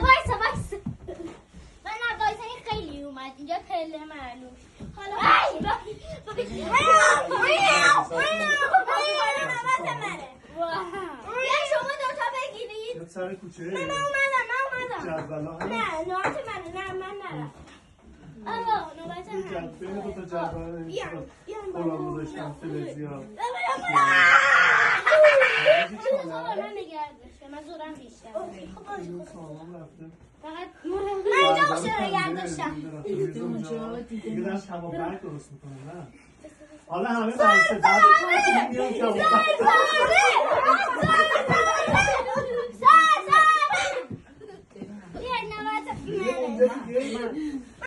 وایسا من وایسا این خیلی اومد اینجا خیلی معلوم حالا شما دوتا بگیرید سر کوچه من اومدم جدولا نه نوبت منه نه من نرم آقا نوبت من بین دوتا جدول قرآن گذاشتم فلزیا من نگرد داشته من زورم بیشتر فقط من اینجا باشه نگرد داشتم دیگه دارم کبابرگ درست میکنم نه حالا همه برسه بعد میان کبابرگ